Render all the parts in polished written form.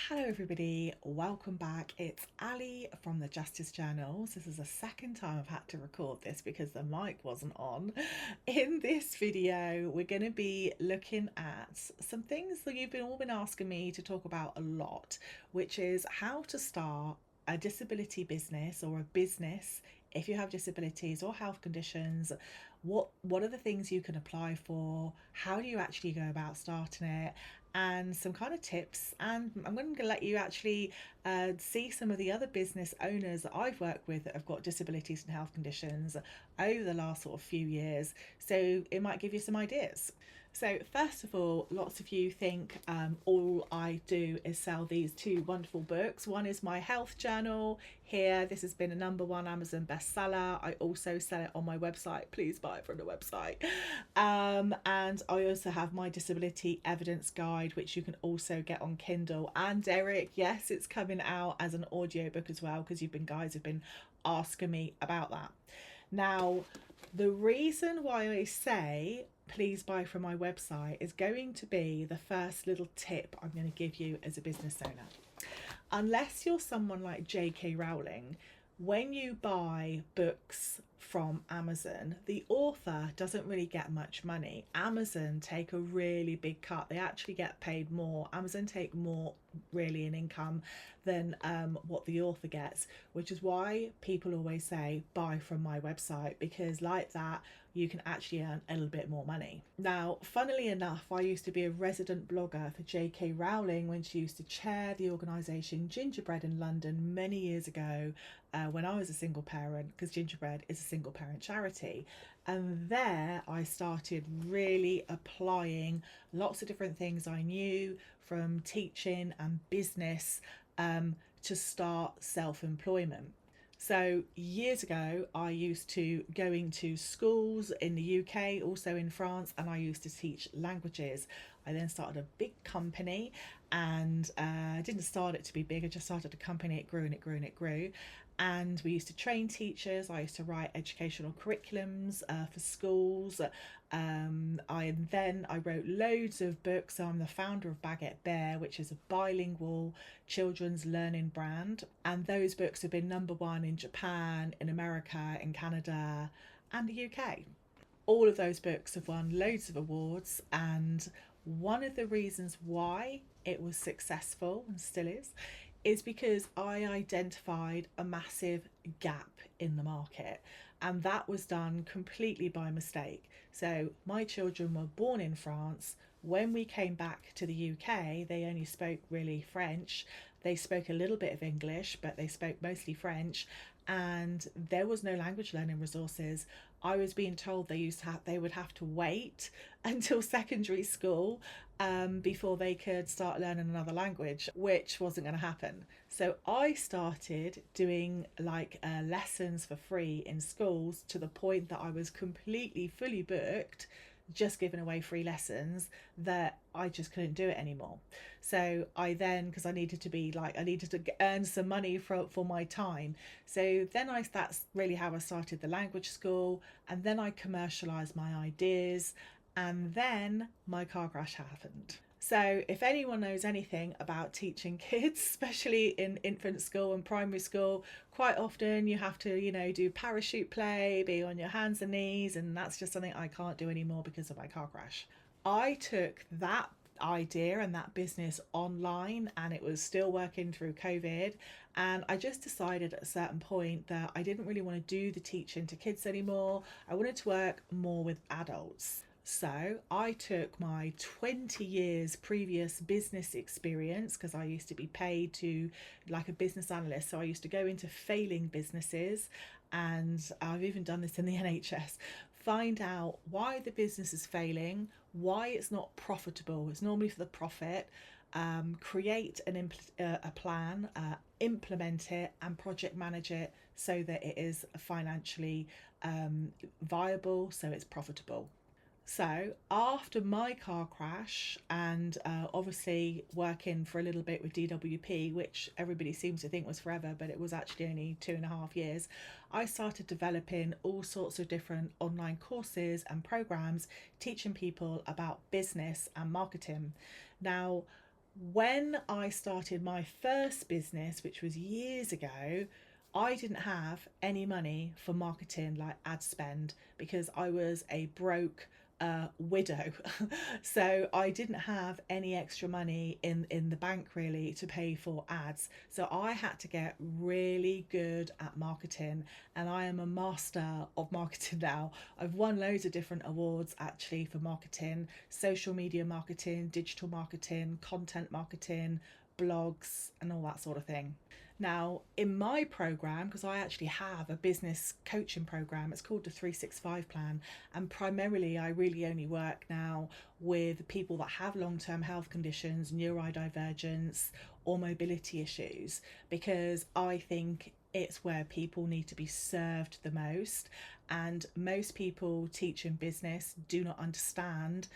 Hello everybody, welcome back. It's Ali from the Justice Journals. This is the second time I've had to record this because the mic wasn't on. In this video, we're going to be looking at some things that you've all been asking me to talk about a lot, which is how to start a disability business or a business if you have disabilities or health conditions. What are the things you can apply for? How do you actually go about starting it? And some kind of tips, and I'm going to let you actually see some of the other business owners that I've worked with that have got disabilities and health conditions over the last sort of few years, so it might give you some ideas. So first of all, lots of you think all I do is sell these two wonderful books. One is my health journal here. This has been a #1 Amazon bestseller. I also sell it on my website. Please buy it from the website. And I also have my disability evidence guide, which you can also get on Kindle. And Eric, yes, it's coming out as an audiobook as well, because guys have been asking me about that. Now, the reason why I say please buy from my website is going to be the first little tip I'm going to give you as a business owner. Unless you're someone like J.K. Rowling, when you buy books from Amazon, the author doesn't really get much money. Amazon take a really big cut. They actually get paid more. Amazon take more really in income than what the author gets, which is why people always say buy from my website, because like that you can actually earn a little bit more money. Now, funnily enough, I used to be a resident blogger for J.K. Rowling when she used to chair the organisation Gingerbread in London many years ago, when I was a single parent, because Gingerbread is a single parent charity. And there I started really applying lots of different things I knew from teaching and business to start self-employment. So years ago, I used to go into schools in the UK, also in France, and I used to teach languages. I then started a big company, and I didn't start it to be big. I just started a company. It grew and it grew and it grew. And we used to train teachers. I used to write educational curriculums for schools. I wrote loads of books. So I'm the founder of Baguette Bear, which is a bilingual children's learning brand. And those books have been #1 in Japan, in America, in Canada, and the UK. All of those books have won loads of awards. And one of the reasons why it was successful, and still is because I identified a massive gap in the market, and that was done completely by mistake. So my children were born in France. When we came back to the UK, they only spoke really French. They spoke a little bit of English, but they spoke mostly French, and there was no language learning resources. I was being told they would have to wait until secondary school before they could start learning another language, which wasn't going to happen. So I started doing lessons for free in schools, to the point that I was completely fully booked, just giving away free lessons, that I just couldn't do it anymore. So I then, because I needed to earn some money for my time. So then that's really how I started the language school, and then I commercialized my ideas, and then my car crash happened. So if anyone knows anything about teaching kids, especially in infant school and primary school, quite often you have to, do parachute play, be on your hands and knees, and that's just something I can't do anymore because of my car crash. I took that idea and that business online, and it was still working through COVID, and I just decided at a certain point that I didn't really want to do the teaching to kids anymore. I wanted to work more with adults. So I took my 20 years previous business experience, because I used to be paid to like a business analyst. So I used to go into failing businesses, and I've even done this in the NHS, find out why the business is failing, why it's not profitable. It's normally for the profit. Create a plan, implement it, and project manage it so that it is financially viable, so it's profitable. So after my car crash, and obviously working for a little bit with DWP, which everybody seems to think was forever, but it was actually only 2.5 years, I started developing all sorts of different online courses and programs teaching people about business and marketing. Now, When I started my first business, which was years ago, I didn't have any money for marketing, like ad spend, because I was a broke widow. So I didn't have any extra money in the bank really to pay for ads. So I had to get really good at marketing, and I am a master of marketing now. I've won loads of different awards actually for marketing, social media marketing, digital marketing, content marketing, blogs, and all that sort of thing. Now, in my program, because I actually have a business coaching program, it's called the 365 plan. And primarily, I really only work now with people that have long term health conditions, neurodivergence, or mobility issues, because I think it's where people need to be served the most. And most people teaching business do not understand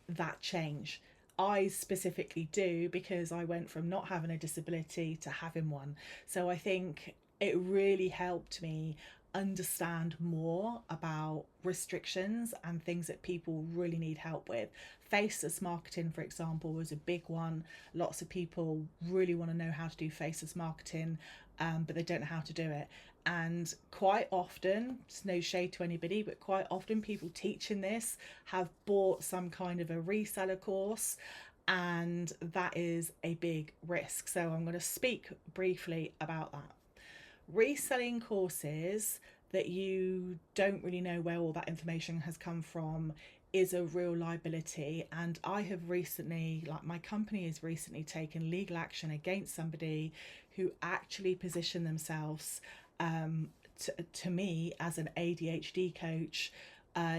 that change. I specifically do, because I went from not having a disability to having one. So I think it really helped me understand more about restrictions and things that people really need help with. Faceless marketing, for example, was a big one. Lots of people really want to know how to do faceless marketing, but they don't know how to do it. And quite often, it's no shade to anybody, but quite often people teaching this have bought some kind of a reseller course, and that is a big risk. So I'm going to speak briefly about that. Reselling courses that you don't really know where all that information has come from is a real liability. And I have recently, like my company has recently taken legal action against somebody who actually positioned themselves to me as an ADHD coach,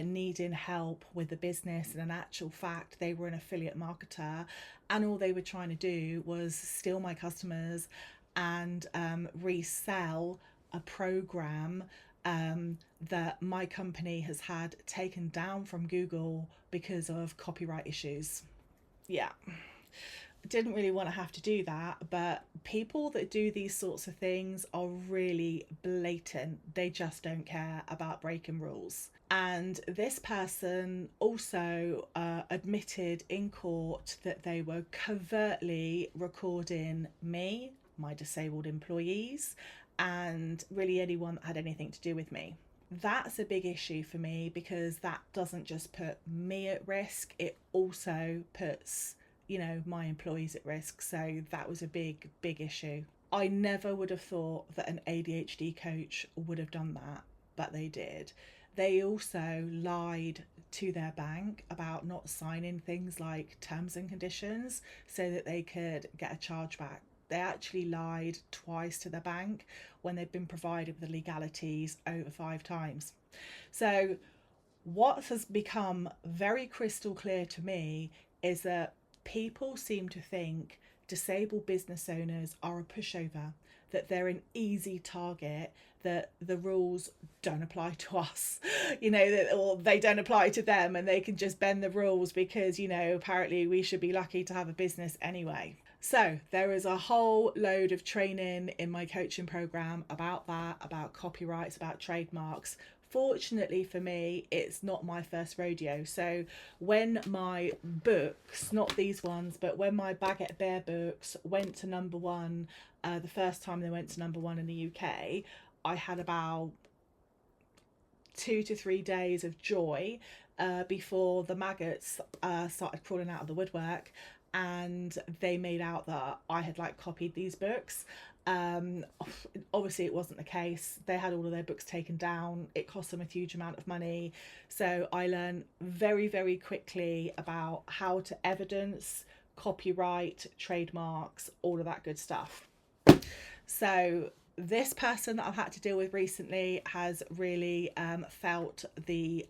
needing help with the business. And in actual fact, they were an affiliate marketer, and all they were trying to do was steal my customers and resell a program that my company has had taken down from Google because of copyright issues. Yeah, didn't really want to have to do that, but people that do these sorts of things are really blatant. They just don't care about breaking rules. And this person also admitted in court that they were covertly recording me, my disabled employees, and really anyone that had anything to do with me. That's a big issue for me, because that doesn't just put me at risk, it also puts, my employees at risk. So that was a big issue. I never would have thought that an ADHD coach would have done that, but they did. They also lied to their bank about not signing things like terms and conditions so that they could get a chargeback. They actually lied twice to the bank when they'd been provided with the legalities over 5 times. So, what has become very crystal clear to me is that people seem to think disabled business owners are a pushover, that they're an easy target, that the rules don't apply to us, or they don't apply to them and they can just bend the rules because, apparently we should be lucky to have a business anyway. So there is a whole load of training in my coaching program about that, about copyrights, about trademarks. Fortunately for me, it's not my first rodeo. So when my books, not these ones, but when my Baguette Bear books went to number one, the first time they went to number one in the UK, I had about 2 to 3 days of joy before the maggots started crawling out of the woodwork, and they made out that I had copied these books. Obviously it wasn't the case. They had all of their books taken down. It cost them a huge amount of money. So I learned very, very quickly about how to evidence copyright, trademarks, all of that good stuff. So this person that I've had to deal with recently has really felt the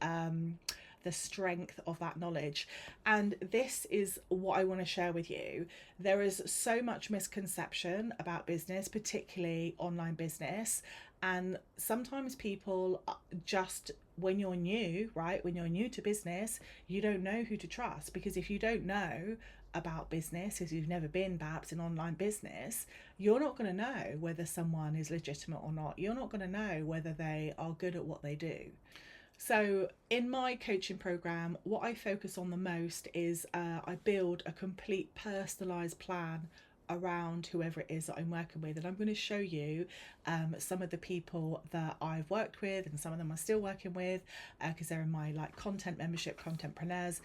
strength of that knowledge. And this is what I want to share with you. There is so much misconception about business, particularly online business. And sometimes people just, when you're new, right, when you're new to business, you don't know who to trust, because if you don't know about business, if you've never been perhaps in online business, you're not going to know whether someone is legitimate or not. You're not going to know whether they are good at what they do. So, in my coaching program, what I focus on the most is I build a complete personalized plan around whoever it is that I'm working with. And I'm going to show you some of the people that I've worked with, and some of them I'm still working with because they're in my like content membership, contentpreneurs,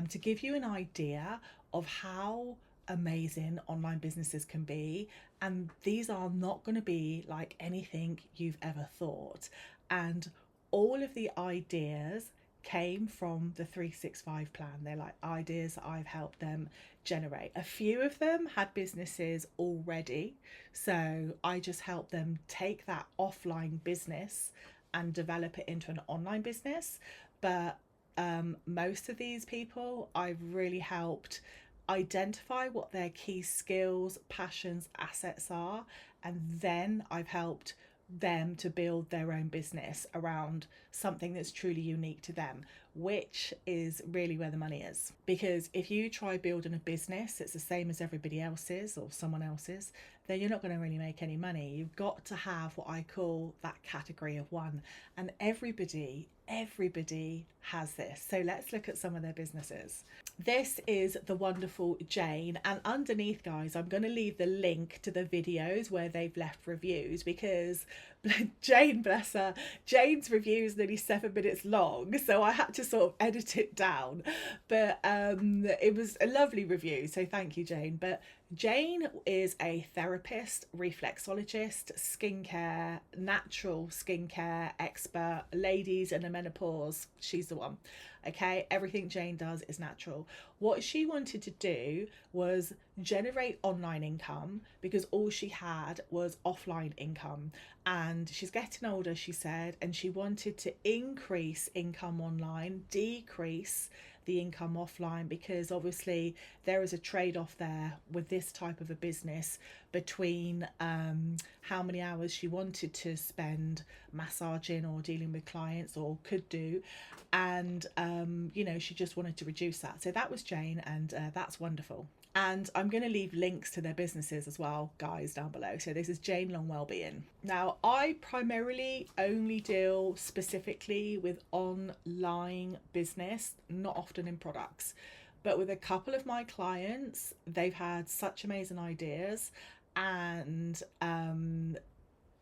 to give you an idea of how amazing online businesses can be. And these are not going to be like anything you've ever thought. And all of the ideas came from the 365 plan. They're like ideas that I've helped them generate. A few of them had businesses already, so I just helped them take that offline business and develop it into an online business. But most of these people I've really helped identify what their key skills, passions, assets are, and then I've helped them to build their own business around something that's truly unique to them, which is really where the money is. Because if you try building a business it's the same as everybody else's or someone else's, then you're not going to really make any money. You've got to have what I call that category of one, and everybody has this. So let's look at some of their businesses. This is the wonderful Jane, and underneath, guys, I'm going to leave the link to the videos where they've left reviews, because Jane, bless her, Jane's review is nearly 7 minutes long, so I had to sort of edit it down. But it was a lovely review, so thank you, Jane. But Jane is a therapist, reflexologist, skincare, natural skincare expert, ladies in the menopause. She's the one. Okay, everything Jane does is natural. What she wanted to do was generate online income because all she had was offline income. And she's getting older, she said, and she wanted to increase income online, decrease the income offline, because obviously there is a trade-off there with this type of a business between how many hours she wanted to spend massaging or dealing with clients or could do, and you know, she just wanted to reduce that. So that was Jane, and that's wonderful. And I'm going to leave links to their businesses as well, guys, down below. So this is Jane Long Wellbeing. Now, I primarily only deal specifically with online business, not often in products. But with a couple of my clients, they've had such amazing ideas, and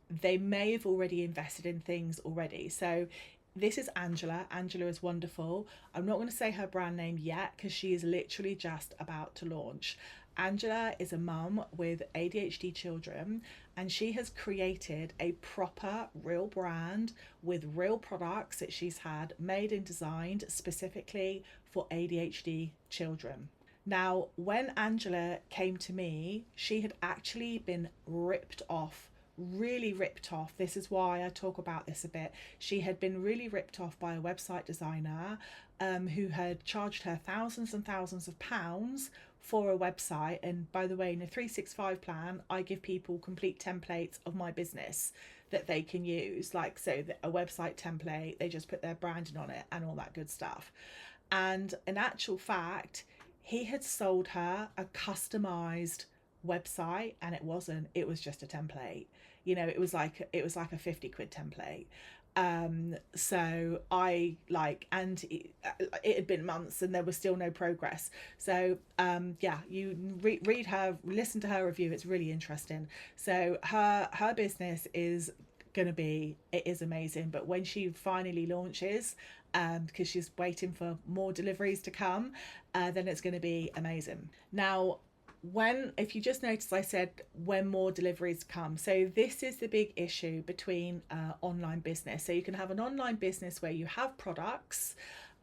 they may have already invested in things already. So this is Angela. Angela is wonderful. I'm not going to say her brand name yet because she is literally just about to launch. Angela is a mum with ADHD children, and she has created a proper real brand with real products that she's had made and designed specifically for ADHD children. Now, when Angela came to me, she had actually been ripped off, really ripped off. This is why I talk about this a bit. She had been really ripped off by a website designer who had charged her thousands and thousands of pounds for a website. And by the way, in the 365 plan, I give people complete templates of my business that they can use, like so a website template, they just put their branding on it and all that good stuff. And in actual fact, he had sold her a customized website, and it wasn't, it was just a template. You know, it was like a 50 quid template. So I like, and it had been months and there was still no progress. So yeah, you read her, listen to her review, it's really interesting. So her business is gonna be, it is amazing. But when she finally launches, because she's waiting for more deliveries to come, then it's going to be amazing. Now, if you just notice, I said when more deliveries come. So this is the big issue between online business. So you can have an online business where you have products,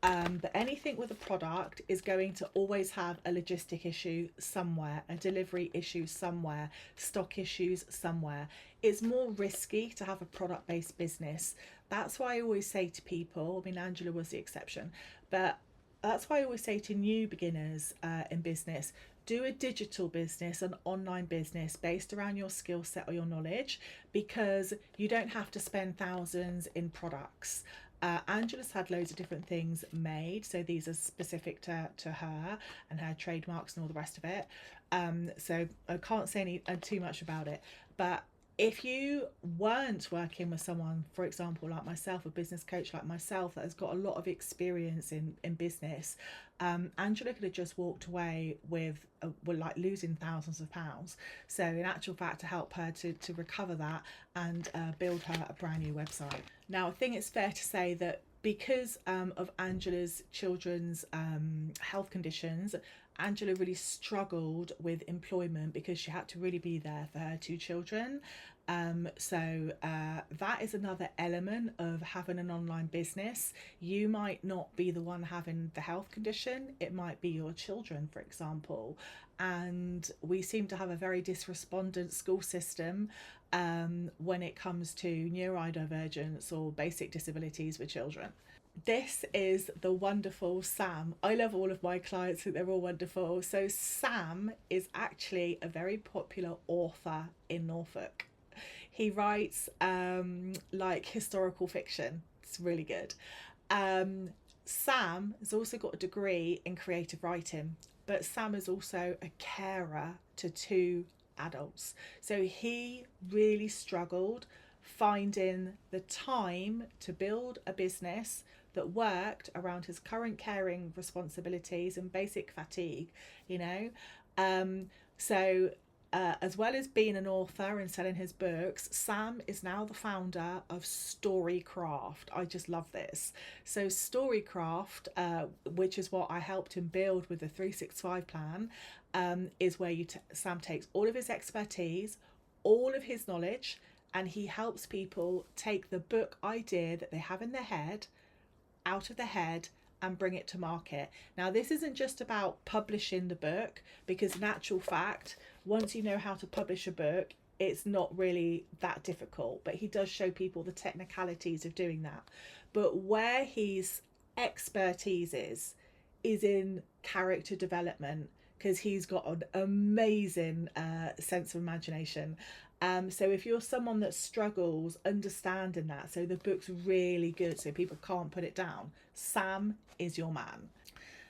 but anything with a product is going to always have a logistic issue somewhere, a delivery issue somewhere, stock issues somewhere. It's more risky to have a product-based business. That's why I always say to people, I mean, Angela was the exception, but that's why I always say to new beginners in business, do a digital business, an online business based around your skill set or your knowledge, because you don't have to spend thousands in products. Angela's had loads of different things made, so these are specific to her and her trademarks and all the rest of it. So I can't say too much about it, but If you weren't working with someone, for example, like myself, a business coach like myself that has got a lot of experience in business, Angela could have just walked away with like losing thousands of pounds. So in actual fact, to help her to recover that and build her a brand new website. Now, I think it's fair to say that because of Angela's children's health conditions, Angela really struggled with employment because she had to really be there for her two children. So that is another element of having an online business. You might not be the one having the health condition, it might be your children, for example. And we seem to have a very dysrespondent school system when it comes to neurodivergence or basic disabilities with children. This is the wonderful Sam. I love all of my clients, they're all wonderful. So Sam is actually a very popular author in Norfolk. He writes like historical fiction. It's really good. Sam has also got a degree in creative writing, but Sam is also a carer to two adults. So he really struggled finding the time to build a business that worked around his current caring responsibilities and basic fatigue, you know. So as well as being an author and selling his books, Sam is now the founder of Storycraft. I just love this. So Storycraft, which is what I helped him build with the 365 plan, is where Sam takes all of his expertise, all of his knowledge, and he helps people take the book idea that they have in their head out of their head and bring it to market. Now, this isn't just about publishing the book, because in actual fact, once you know how to publish a book, it's not really that difficult, but he does show people the technicalities of doing that. But where his expertise is in character development, because he's got an amazing sense of imagination. So if you're someone that struggles understanding that, so the book's really good, so people can't put it down, Sam is your man.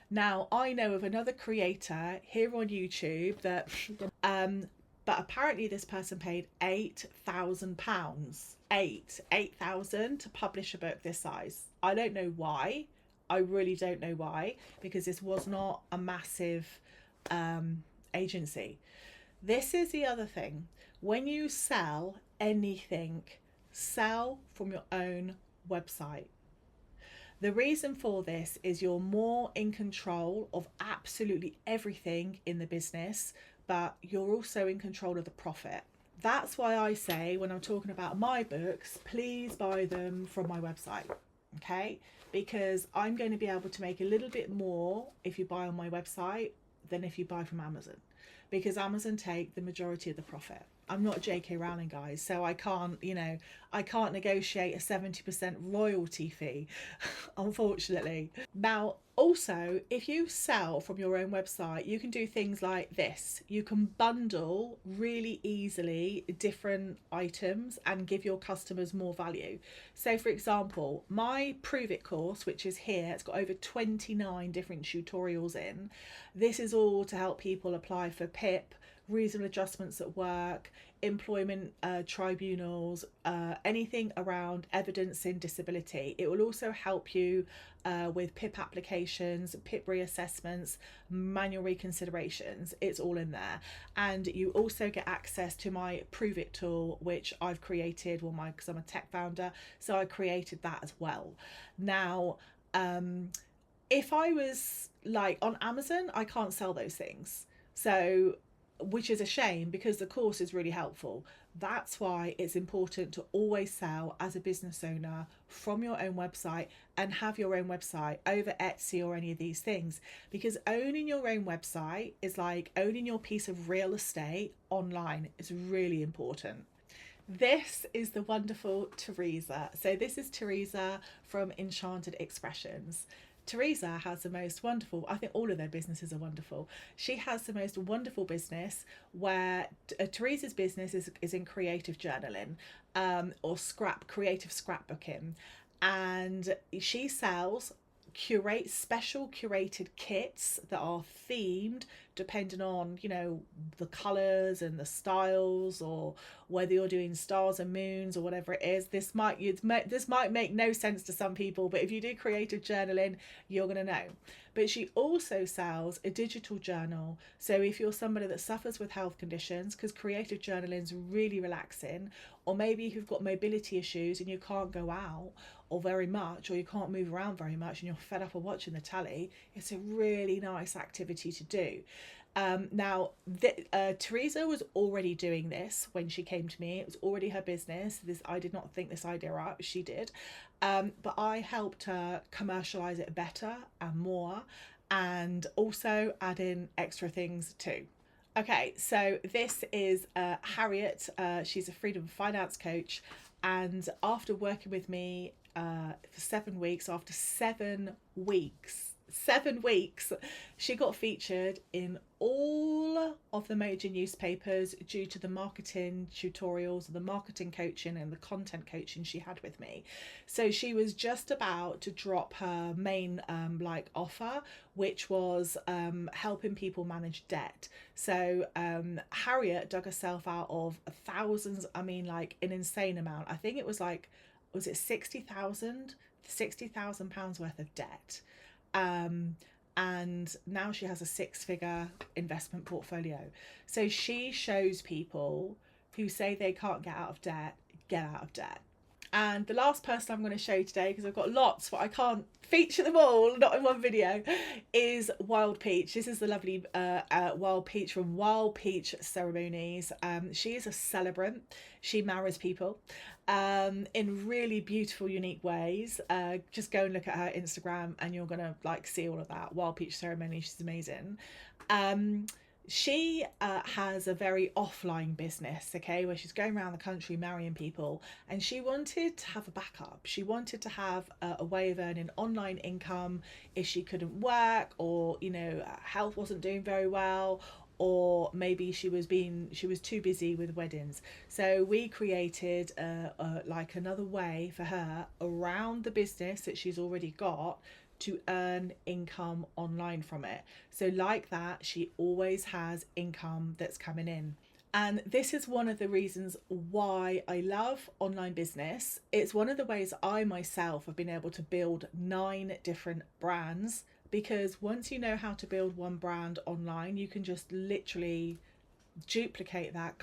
Now, I know of another creator here on YouTube that, but apparently this person paid £8,000, 8,000 to publish a book this size. I don't know why. I really don't know why, because this was not a massive agency. This is the other thing. When you sell anything, sell from your own website. The reason for this is you're more in control of absolutely everything in the business, but you're also in control of the profit. That's why I say, when I'm talking about my books, please buy them from my website, okay? Because I'm going to be able to make a little bit more if you buy on my website than if you buy from Amazon, because Amazon take the majority of the profit. I'm not JK Rowling, guys, so I can't negotiate a 70% royalty fee, unfortunately. Now, also, if you sell from your own website, you can do things like this. You can bundle really easily different items and give your customers more value. So, for example, my Prove It course, which is here, it's got over 29 different tutorials in. This is all to help people apply for PIP, reasonable adjustments at work, employment tribunals, anything around evidencing disability. It will also help you with PIP applications, PIP reassessments, manual reconsiderations. It's all in there. And you also get access to my Prove It tool, which I've created, because I'm a tech founder, so I created that as well. Now, if I was like on Amazon, I can't sell those things. So, which is a shame, because the course is really helpful. That's why it's important to always sell as a business owner from your own website, and have your own website over Etsy or any of these things, because owning your own website is like owning your piece of real estate online. It's really important. This is the wonderful Teresa. So this is Teresa from Enchanted Expressions. Teresa has the most wonderful, I think all of their businesses are wonderful. She has the most wonderful business where Teresa's business is in creative journaling, or creative scrapbooking. And she sells special curated kits that are themed depending on, you know, the colors and the styles, or whether you're doing stars and moons or whatever it is. This might make no sense to some people, but if you do creative journaling, you're going to know. But she also sells a digital journal. So if you're somebody that suffers with health conditions, because creative journaling is really relaxing, or maybe you've got mobility issues and you can't go out or very much, or you can't move around very much and you're fed up of watching the telly, it's a really nice activity to do. Teresa was already doing this when she came to me. It was already her business. I did not think this idea up. She did. But I helped her commercialize it better and more, and also add in extra things too. Okay, so this is Harriet. She's a freedom of finance coach. And after working with me for 7 weeks, after 7 weeks, she got featured in all of the major newspapers due to the marketing tutorials, the marketing coaching and the content coaching she had with me. So she was just about to drop her main offer, which was helping people manage debt. So Harriet dug herself out of thousands, an insane amount. I think it was was it £60,000 worth of debt. And now she has a 6-figure investment portfolio. So she shows people who say they can't get out of debt, get out of debt. And the last person I'm going to show you today, because I've got lots but I can't feature them all, not in one video, is Wild Peach. This is the lovely Wild Peach from Wild Peach Ceremonies. She is a celebrant. She marries people in really beautiful, unique ways. Just go and look at her Instagram and you're going to see all of that. Wild Peach Ceremony, she's amazing. She has a very offline business, okay, where she's going around the country marrying people, and she wanted to have a backup. She wanted to have a way of earning online income if she couldn't work, or health wasn't doing very well, or maybe she was too busy with weddings. So we created another way for her around the business that she's already got to earn income online from it. So like that, she always has income that's coming in. And this is one of the reasons why I love online business. It's one of the ways I myself have been able to build 9 different brands, because once you know how to build one brand online, you can just literally duplicate that,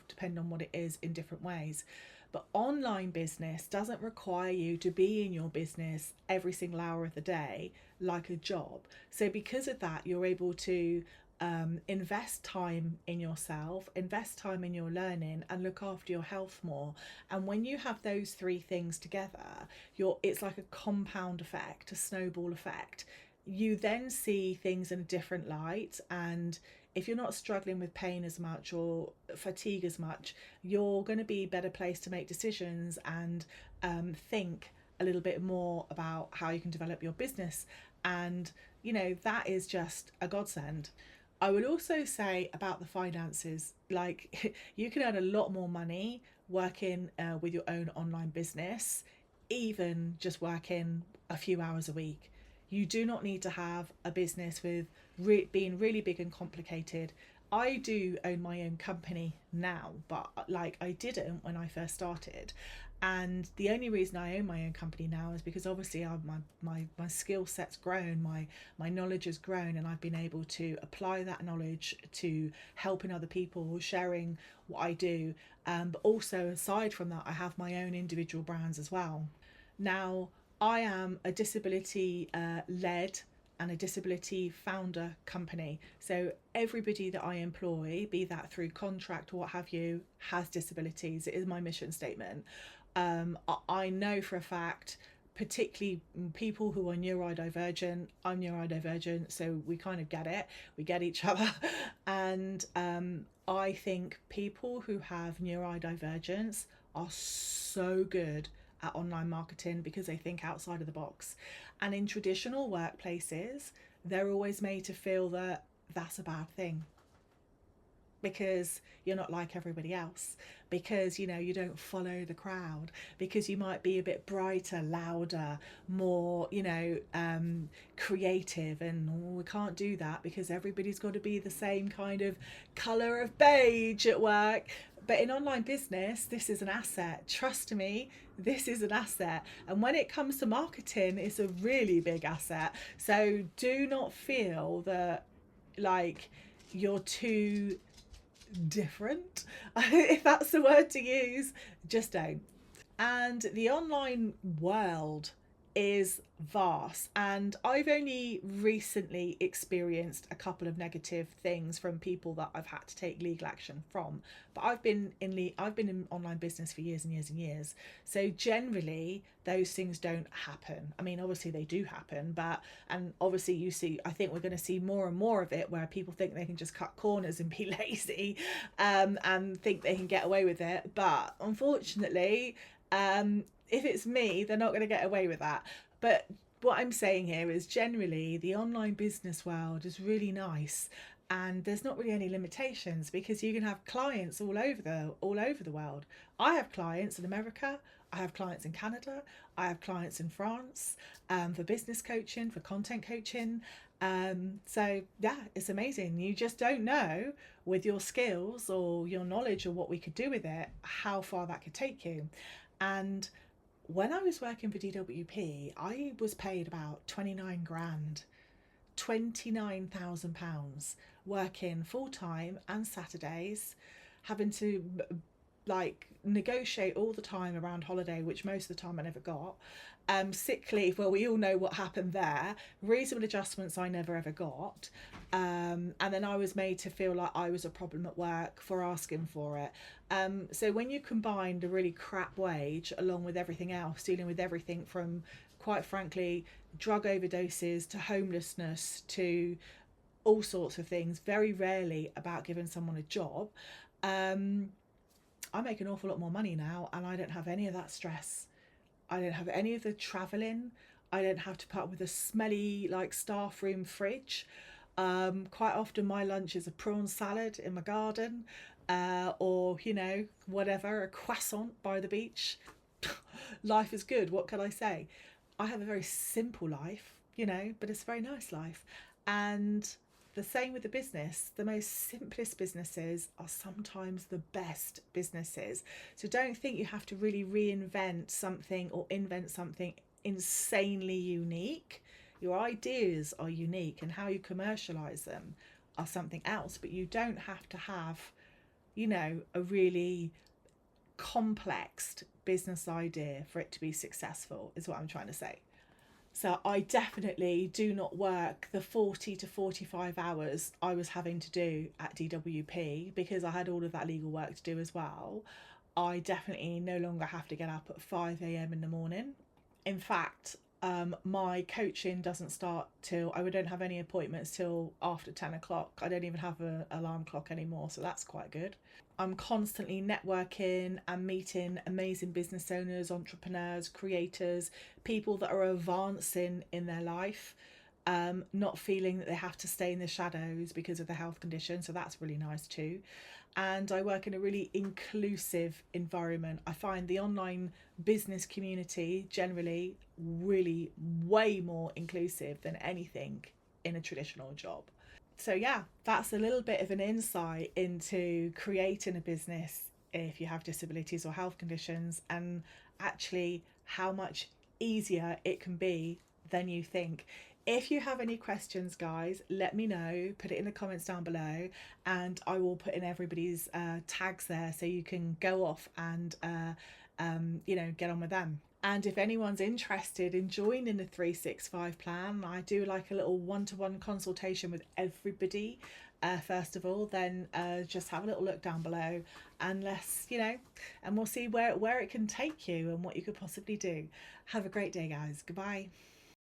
depending on what it is, in different ways. But online business doesn't require you to be in your business every single hour of the day like a job. So because of that, you're able to invest time in yourself, invest time in your learning, and look after your health more. And when you have those 3 things together, it's like a compound effect, a snowball effect. You then see things in a different light, and if you're not struggling with pain as much or fatigue as much, you're going to be a better place to make decisions and think a little bit more about how you can develop your business. And that is just a godsend. I would also say about the finances, you can earn a lot more money working with your own online business, even just working a few hours a week. You do not need to have a business with being really big and complicated. I do own my own company now, but I didn't when I first started. And the only reason I own my own company now is because obviously my skill set's grown, my knowledge has grown, and I've been able to apply that knowledge to helping other people, sharing what I do. But also, aside from that, I have my own individual brands as well. Now, I am a disability led and a disability founder company. So everybody that I employ, be that through contract or what have you, has disabilities. It is my mission statement. I know for a fact, particularly people who are neurodivergent, I'm neurodivergent, so we kind of get it. We get each other. And I think people who have neurodivergence are so good at online marketing because they think outside of the box. And in traditional workplaces, they're always made to feel that that's a bad thing. because you're not like everybody else, because you don't follow the crowd, because you might be a bit brighter, louder, more creative, and we can't do that because everybody's got to be the same kind of color of beige at work. But in online business, this is an asset. Trust me, this is an asset. And when it comes to marketing, it's a really big asset. So do not feel that like you're too different, if that's the word to use. Just don't. And the online world is vast, and I've only recently experienced a couple of negative things from people that I've had to take legal action from. But I've been in online business for years and years and years, so generally those things don't happen. I mean, obviously they do happen, but and obviously I think we're going to see more and more of it where people think they can just cut corners and be lazy, and think they can get away with it. But unfortunately, if it's me, they're not going to get away with that. But what I'm saying here is generally the online business world is really nice, and there's not really any limitations because you can have clients all over the world. I have clients in America, I have clients in Canada, I have clients in France, for business coaching, for content coaching. So yeah, it's amazing. You just don't know with your skills or your knowledge or what we could do with it, how far that could take you. And when I was working for DWP, I was paid about 29 grand, £29,000, working full time and Saturdays, having to like negotiate all the time around holiday, which most of the time I never got. Sick leave, well, we all know what happened there. Reasonable adjustments I never ever got. And then I was made to feel like I was a problem at work for asking for it. So when you combine the really crap wage along with everything else, dealing with everything from, quite frankly, drug overdoses to homelessness to all sorts of things, very rarely about giving someone a job. I make an awful lot more money now, and I don't have any of that stress. I don't have any of the travelling. I don't have to put up with a smelly like staff room fridge. Quite often my lunch is a prawn salad in my garden, or whatever, a croissant by the beach. Life is good. What can I say? I have a very simple life, but it's a very nice life. And the same with the business. The most simplest businesses are sometimes the best businesses. So don't think you have to really reinvent something or invent something insanely unique. Your ideas are unique, and how you commercialize them are something else, but you don't have to have, a really complex business idea for it to be successful, is what I'm trying to say. So I definitely do not work the 40 to 45 hours I was having to do at DWP because I had all of that legal work to do as well. I definitely no longer have to get up at 5 a.m. in the morning. In fact, my coaching doesn't start till, I don't have any appointments till after 10 o'clock. I don't even have an alarm clock anymore, so that's quite good. I'm constantly networking and meeting amazing business owners, entrepreneurs, creators, people that are advancing in their life, not feeling that they have to stay in the shadows because of the health condition. So that's really nice too. And I work in a really inclusive environment. I find the online business community generally really way more inclusive than anything in a traditional job. So yeah, that's a little bit of an insight into creating a business if you have disabilities or health conditions, and actually how much easier it can be than you think. If you have any questions, guys, let me know. Put it in the comments down below, and I will put in everybody's tags there so you can go off and get on with them. And if anyone's interested in joining the 365 plan, I do like a little one-to-one consultation with everybody. First of all, then just have a little look down below, and and we'll see where it can take you and what you could possibly do. Have a great day, guys. Goodbye.